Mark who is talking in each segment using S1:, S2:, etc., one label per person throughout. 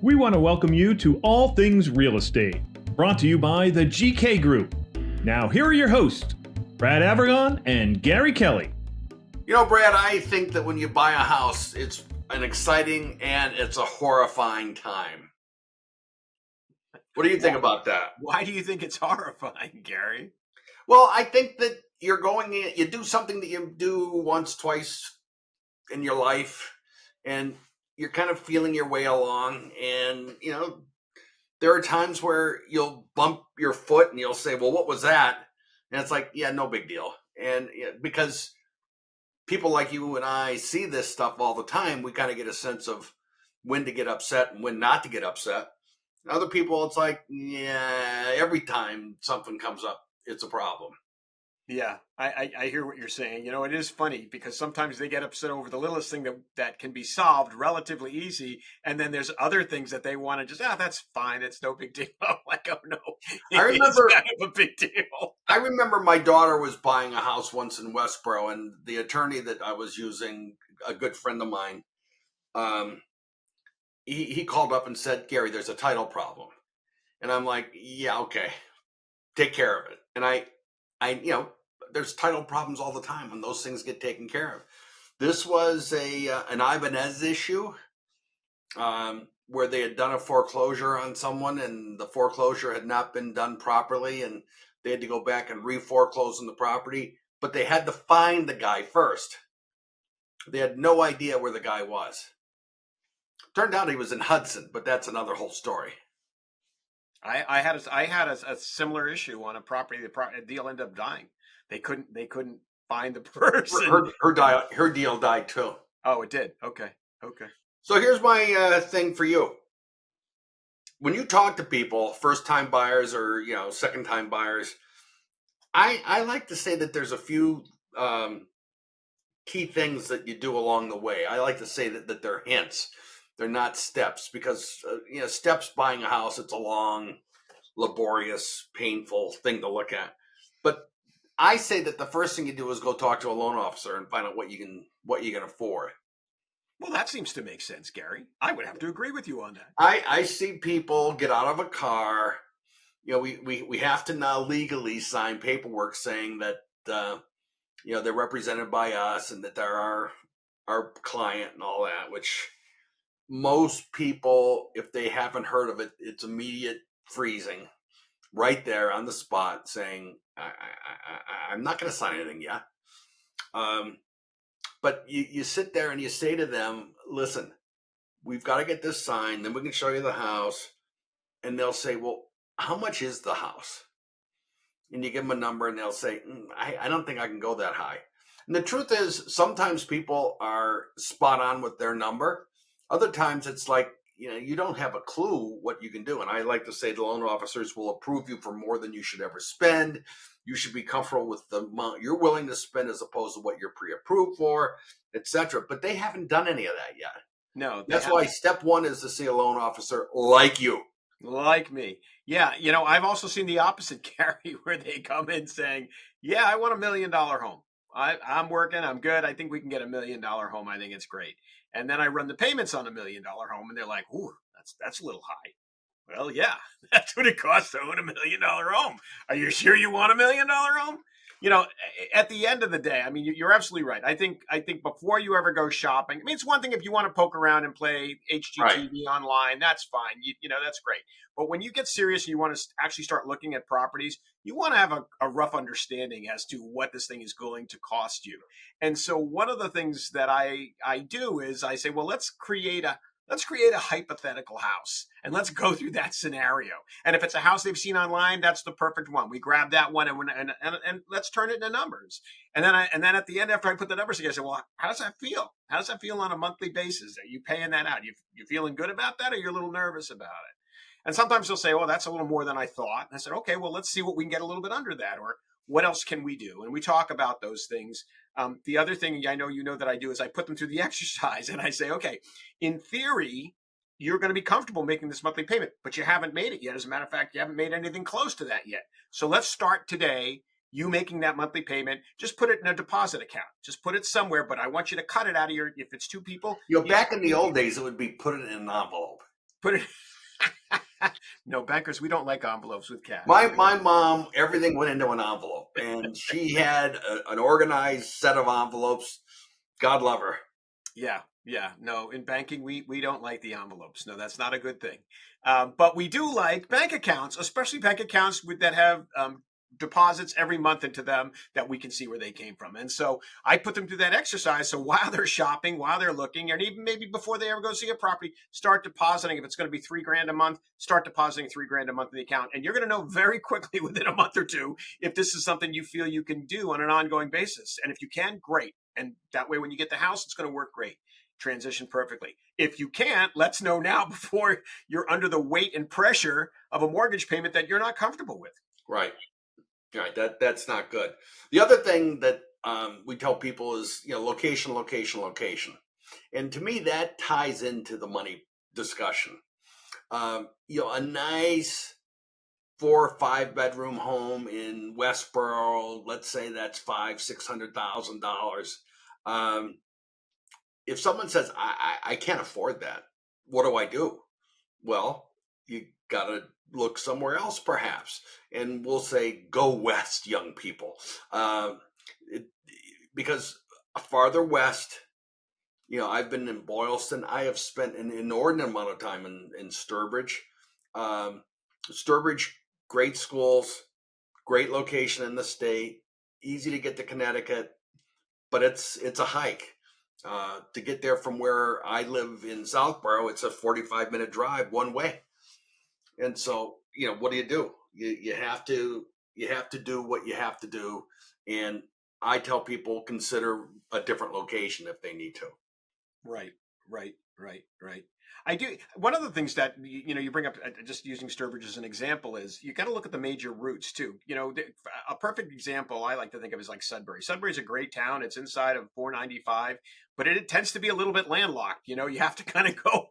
S1: We want to welcome you to All Things Real Estate, brought to you by the GK Group. Now, here are your hosts, Brad Avergon and Gary Kelly.
S2: You know, Brad, I think that when you buy a house, it's an exciting and it's a horrifying time. What do you think about that?
S3: Why do you think it's horrifying, Gary?
S2: Well, I think that you're going in, you do something that you do once, twice in your life, and you're kind of feeling your way along. And, you know, there are times where you'll bump your foot and you'll say, well, what was that? And it's like, yeah, no big deal. And because people like you and I see this stuff all the time, we kind of get a sense of when to get upset and when not to get upset. Other people, it's like, yeah, every time something comes up, it's a problem.
S3: Yeah, I hear what you're saying. You know, it is funny because sometimes they get upset over the littlest thing that can be solved relatively easy. And then there's other things that they want to just, that's fine. It's no big deal. I'm like, oh no,
S2: I remember
S3: it's kind of a big deal.
S2: I remember my daughter was buying a house once in Westboro, and the attorney that I was using, a good friend of mine, he called up and said, Gary, there's a title problem. And I'm like, yeah, okay, take care of it. And I there's title problems all the time when those things get taken care of. This was an Ibanez issue where they had done a foreclosure on someone and the foreclosure had not been done properly, and they had to go back and re-foreclose on the property, but they had to find the guy first. They had no idea where the guy was. Turned out he was in Hudson, but that's another whole story.
S3: I had a similar issue on a property. The deal ended up dying. They couldn't find the person.
S2: Her deal died too.
S3: Oh, it did. Okay.
S2: So here's my thing for you. When you talk to people, first-time buyers or second-time buyers, I like to say that there's a few key things that you do along the way. I like to say that they're hints. They're not steps, because steps buying a house, it's a long, laborious, painful thing to look at. But I say that the first thing you do is go talk to a loan officer and find out what you can afford.
S3: Well, that seems to make sense, Gary. I would have to agree with you on that.
S2: I see people get out of a car. We have to now legally sign paperwork saying that they're represented by us and that they're our client and all that, which most people, if they haven't heard of it, it's immediate freezing right there on the spot, saying, I'm not going to sign anything yet. But you sit there and you say to them, listen, we've got to get this signed, then we can show you the house. And they'll say, well, how much is the house? And you give them a number and they'll say, I don't think I can go that high. And the truth is, sometimes people are spot on with their number. Other times it's like, you don't have a clue what you can do. And I like to say the loan officers will approve you for more than you should ever spend. You should be comfortable with the amount you're willing to spend as opposed to what you're pre-approved for, etc. But they haven't done any of that yet.
S3: No.
S2: That's why step one is to see a loan officer like you.
S3: Like me. Yeah. I've also seen the opposite, Gary, where they come in saying, yeah, I want $1 million home. I'm working. I'm good. I think we can get $1 million home. I think it's great. And then I run the payments on $1 million home, and they're like, "Ooh, that's a little high." Well, yeah, that's what it costs to own $1 million home. Are you sure you want $1 million home? At the end of the day, I mean, you're absolutely right. I think before you ever go shopping, I mean, it's one thing if you want to poke around and play HGTV online, that's fine. That's great. But when you get serious and you want to actually start looking at properties, you want to have a rough understanding as to what this thing is going to cost you. And so one of the things that I do is I say, well, let's create a hypothetical house and let's go through that scenario. And if it's a house they've seen online, that's the perfect one. We grab that one and let's turn it into numbers. And then at the end, after I put the numbers together, I say, well, how does that feel? How does that feel on a monthly basis? Are you paying that out? You feeling good about that, or you're a little nervous about it? And sometimes they'll say, well, that's a little more than I thought. And I said, okay, well, let's see what we can get a little bit under that, or what else can we do? And we talk about those things. The other thing I know that I do is I put them through the exercise, and I say, okay, in theory, you're going to be comfortable making this monthly payment, but you haven't made it yet. As a matter of fact, you haven't made anything close to that yet. So let's start today. You making that monthly payment, just put it in a deposit account. Just put it somewhere, but I want you to cut it out of if it's two people.
S2: Back in the old days, it would be put it in an envelope.
S3: Put it. No, bankers, we don't like envelopes with cash.
S2: My mom, everything went into an envelope, and she had an organized set of envelopes. God love her.
S3: Yeah, yeah. No, in banking, we don't like the envelopes. No, that's not a good thing. But we do like bank accounts, especially bank accounts that have deposits every month into them that we can see where they came from. And so I put them through that exercise. So while they're shopping, while they're looking, and even maybe before they ever go see a property, start depositing. If it's going to be $3,000 a month, start depositing $3,000 a month in the account. And you're going to know very quickly within a month or two if this is something you feel you can do on an ongoing basis. And if you can, great. And that way, when you get the house, it's going to work great. Transition perfectly. If you can't, let's know now before you're under the weight and pressure of a mortgage payment that you're not comfortable with.
S2: Right. Right. That's not good. The other thing that we tell people is, location, location, location. And to me, that ties into the money discussion. A nice 4 or 5 bedroom home in Westboro, let's say that's $500,000-600,000. If someone says, I can't afford that, what do I do? Well, you got to look somewhere else, perhaps. And we'll say, go west, young people. It, because farther west, I've been in Boylston. I have spent an inordinate amount of time in Sturbridge. Sturbridge, great schools, great location in the state, easy to get to Connecticut, but it's a hike. To get there from where I live in Southborough, it's a 45-minute drive one way. And so, what do? You have to do what you have to do. And I tell people consider a different location if they need to.
S3: Right, right, right, right. I do. One of the things that you bring up, just using Sturbridge as an example, is you got to look at the major routes too. A perfect example I like to think of is like Sudbury. Sudbury is a great town. It's inside of 495, but it tends to be a little bit landlocked. You have to kind of go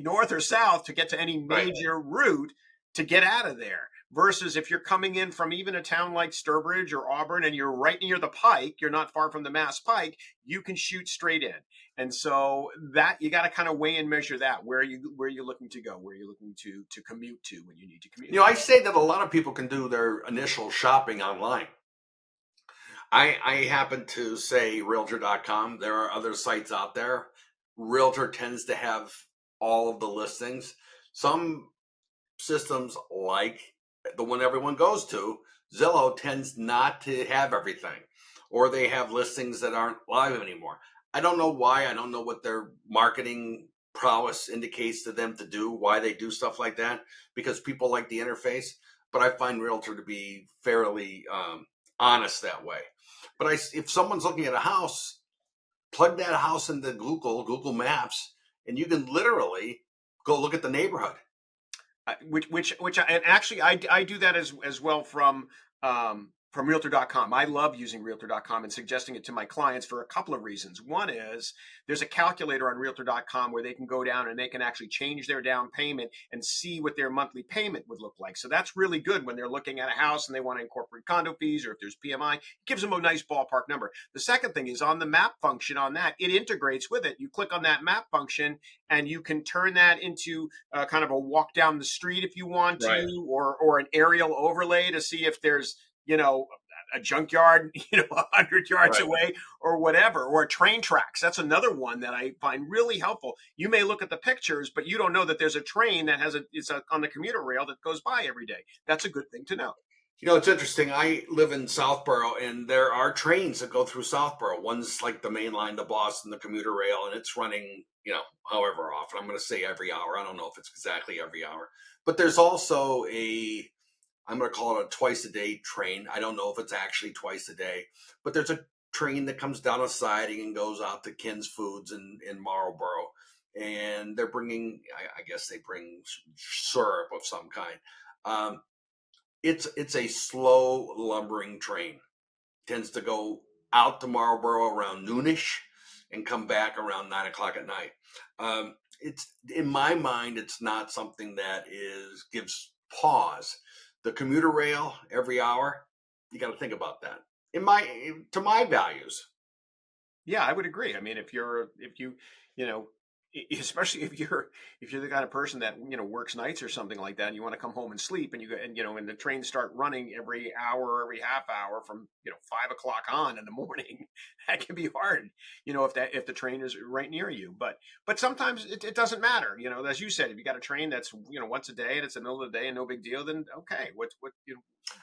S3: north or south to get to any major route to get out of there. Versus if you're coming in from even a town like Sturbridge or Auburn and you're right near the Pike, you're not far from the Mass Pike, you can shoot straight in. And so that you got to kind of weigh and measure that. Where are you looking to go? Where are you looking to commute to when you need to commute?
S2: I say that a lot of people can do their initial shopping online. I happen to say realtor.com. There are other sites out there. Realtor tends to have all of the listings. Some systems, like the one everyone goes to, Zillow, tends not to have everything, or they have listings that aren't live anymore. I don't know why. I don't know what their marketing prowess indicates to them to do, why they do stuff like that, because people like the interface. But I find Realtor to be fairly honest that way. But if someone's looking at a house, plug that house into Google Maps, and you can literally go look at the neighborhood.
S3: And actually I do that as well from realtor.com. I love using realtor.com and suggesting it to my clients for a couple of reasons. One is there's a calculator on realtor.com where they can go down and they can actually change their down payment and see what their monthly payment would look like. So that's really good when they're looking at a house and they want to incorporate condo fees, or if there's PMI, it gives them a nice ballpark number. The second thing is on the map function on that, it integrates with it. You click on that map function and you can turn that into kind of a walk down the street if you want to,
S2: Right.
S3: or an aerial overlay to see if there's a junkyard, 100 yards away or whatever, or train tracks. That's another one that I find really helpful. You may look at the pictures, but you don't know that there's a train that it's on the commuter rail that goes by every day. That's a good thing to know.
S2: It's interesting. I live in Southborough, and there are trains that go through Southborough. One's like the main line to Boston, the commuter rail, and it's running, however often. I'm going to say every hour. I don't know if it's exactly every hour. But there's also I'm going to call it a twice a day train. I don't know if it's actually twice a day, but there's a train that comes down a siding and goes out to Kin's Foods in Marlborough. And they're bringing, I guess they bring syrup of some kind. It's a slow lumbering train. Tends to go out to Marlborough around noonish and come back around 9 o'clock at night. It's, in my mind, it's not something that gives pause. The commuter rail every hour, you got to think about that. To my values.
S3: Yeah, I would agree. I mean, if you especially if you're the kind of person that works nights or something like that, and you want to come home and sleep, and and the trains start running every hour, every half hour from 5 o'clock on in the morning. That can be hard, if the train is right near you. But sometimes it doesn't matter. As you said, if you got a train that's once a day and it's the middle of the day and no big deal, then okay.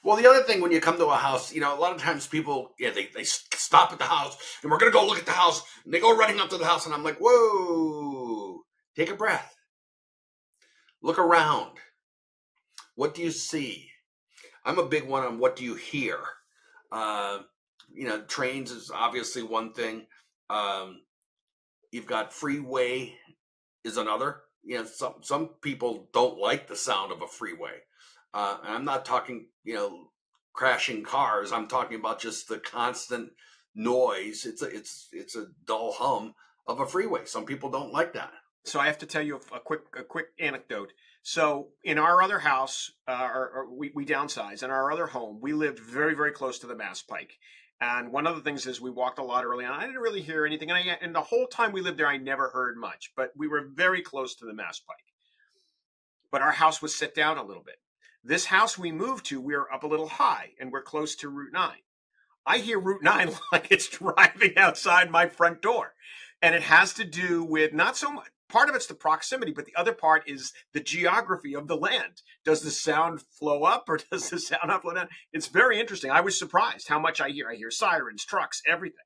S2: Well, the other thing when you come to a house, a lot of times people, they stop at the house and we're going to go look at the house, and they go running up to the house, and I'm like, whoa, take a breath. Look around. What do you see? I'm a big one on what do you hear? Trains is obviously one thing. You've got freeway is another. Some people don't like the sound of a freeway. And I'm not talking, crashing cars. I'm talking about just the constant noise. It's a dull hum of a freeway. Some people don't like that.
S3: So I have to tell you a quick anecdote. So in our other house, we downsized. In our other home, we lived very, very close to the Mass Pike. And one of the things is we walked a lot early on. I didn't really hear anything. And the whole time we lived there, I never heard much. But we were very close to the Mass Pike. But our house was set down a little bit. This house we moved to, we're up a little high, and we're close to Route 9. I hear Route 9 like it's driving outside my front door. And it has to do with not so much, part of it's the proximity, but the other part is the geography of the land. Does the sound flow up or does the sound not flow down? It's very interesting. I was surprised how much I hear. I hear sirens, trucks, everything.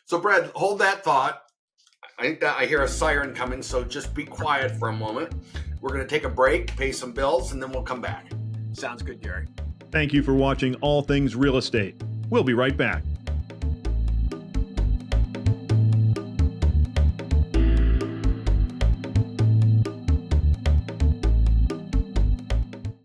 S2: So, Brad, hold that thought. I think that I hear a siren coming, so just be quiet for a moment. We're going to take a break, pay some bills, and then we'll come back.
S3: Sounds good, Gary.
S1: Thank you for watching All Things Real Estate. We'll be right back.